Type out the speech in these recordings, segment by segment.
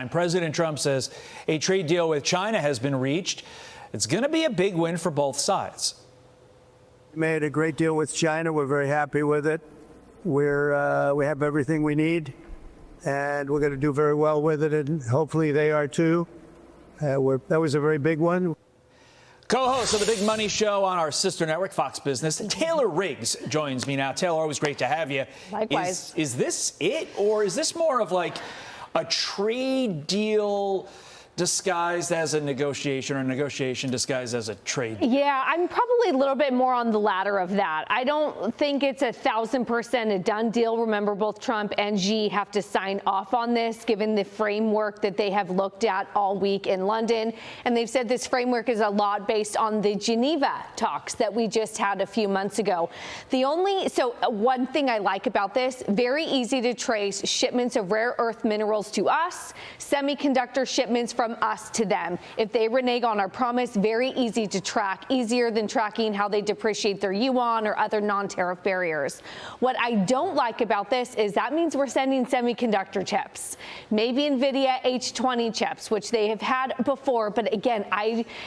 And President Trump says a trade deal with China has been reached. It's going to be a big win for both sides. We made a great deal with China. We're very happy with it. We have everything we need, and we're going to do very well with it, and hopefully they are too. That was a very big one. Co-host of the Big Money Show on our sister network, Fox Business, Taylor Riggs joins me now. Taylor, always great to have you. Likewise. Is this it, or is this more of like a trade deal disguised as a negotiation, or a negotiation disguised as a trade deal? Yeah, I'm probably a little bit more on the latter of that. I don't think it's 1,000% a done deal. Remember, both Trump and Xi have to sign off on this, given the framework that they have looked at all week in London. And they've said this framework is a lot based on the Geneva talks that we just had a few months ago. So one thing I like about this, very easy to trace shipments of rare earth minerals to us, semiconductor shipments from us to them. If they renege on our promise, very easy to track, easier than tracking how they depreciate their yuan or other non-tariff barriers. What I don't like about this is that means we're sending semiconductor chips, maybe NVIDIA H20 chips, which they have had before. But again,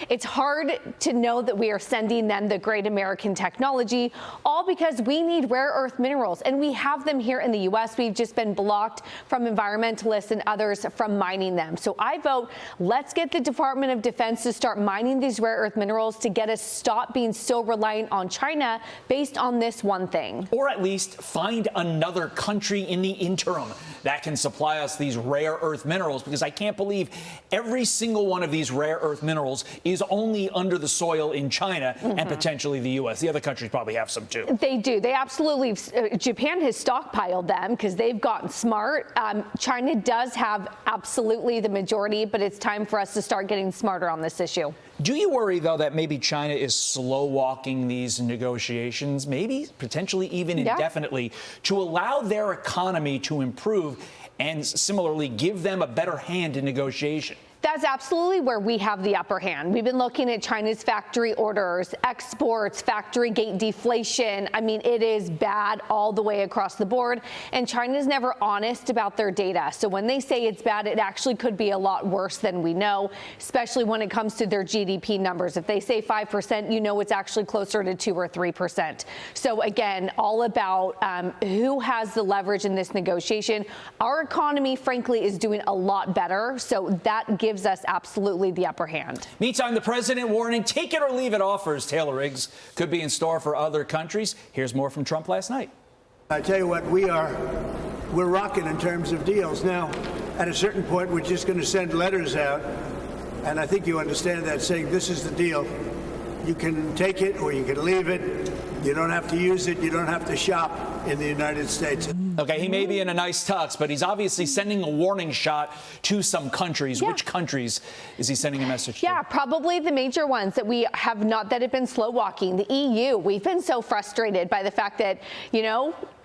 it's hard to know that we are sending them the great American technology, all because we need rare earth minerals, and we have them here in the U.S. We've just been blocked from environmentalists and others from mining them. So I vote, let's get the Department of Defense to start mining these rare earth minerals to get us stop being so reliant on China based on this one thing. Or at least find another country in the interim that can supply us these rare earth minerals, because I can't believe every single one of these rare earth minerals is only under the soil in China and potentially the U.S. The other countries probably have some too. They do. They absolutely. Japan has stockpiled them because they've gotten smart. China does have absolutely the majority, but it's time for us to start getting smarter on this issue. Do you worry, though, that maybe China is slow walking these negotiations, maybe potentially even indefinitely, to allow their economy to improve and similarly give them a better hand in negotiation? That's absolutely where we have the upper hand. We've been looking at China's factory orders, exports, factory gate deflation. I mean, it is bad all the way across the board. And China's never honest about their data. So when they say it's bad, it actually could be a lot worse than we know, especially when it comes to their GDP numbers. If they say 5%, you know it's actually closer to 2 or 3%. So again, all about who has the leverage in this negotiation. Our economy, frankly, is doing a lot better. So that gives us absolutely the upper hand. Meantime, the president warning take it or leave it offers, Taylor Riggs, could be in store for other countries. Here's more from Trump last night. I tell you what, we're rocking in terms of deals. Now, at a certain point, we're just going to send letters out, and I think you understand that, saying this is the deal. You can take it or you can leave it. You don't have to use it. You don't have to shop in the United States. Okay, he may be in a nice tux, but he's obviously sending a warning shot to some countries. Yeah. Which countries is he sending a message to? Yeah, probably the major ones that we have not, that have been slow walking. The EU, we've been so frustrated by the fact that,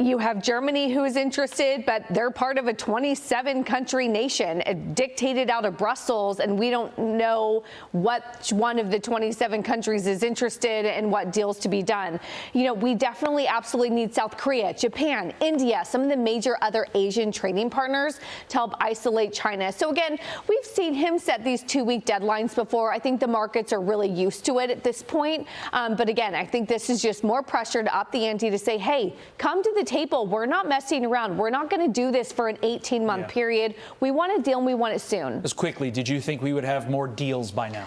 you have Germany who is interested, but they're part of a 27-country nation dictated out of Brussels, and we don't know which one of the 27 countries is interested and what deals to be done. We definitely absolutely need South Korea, Japan, India, some of the major other Asian trading partners to help isolate China. So again, we've seen him set these 2-week deadlines before. I think the markets are really used to it at this point. But again, I think this is just more pressure to up the ante to say, hey, come to the table. We're not messing around. We're not going to do this for an 18-month period. We want a deal and we want it soon. Just quickly, did you think we would have more deals by now?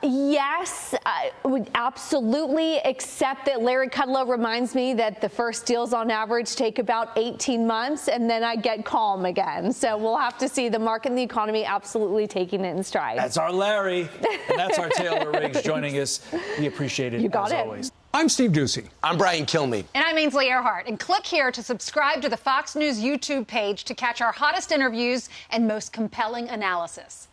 Yes, absolutely, except that Larry Kudlow reminds me that the first deals on average take about 18 months, and then I get calm again. So we'll have to see the market and the economy absolutely taking it in stride. That's our Larry, and that's our Taylor Riggs joining us. We appreciate it, as always. I'm Steve Doocy. I'm Brian Kilmeade. And I'm Ainsley Earhart. And click here to subscribe to the Fox News YouTube page to catch our hottest interviews and most compelling analysis.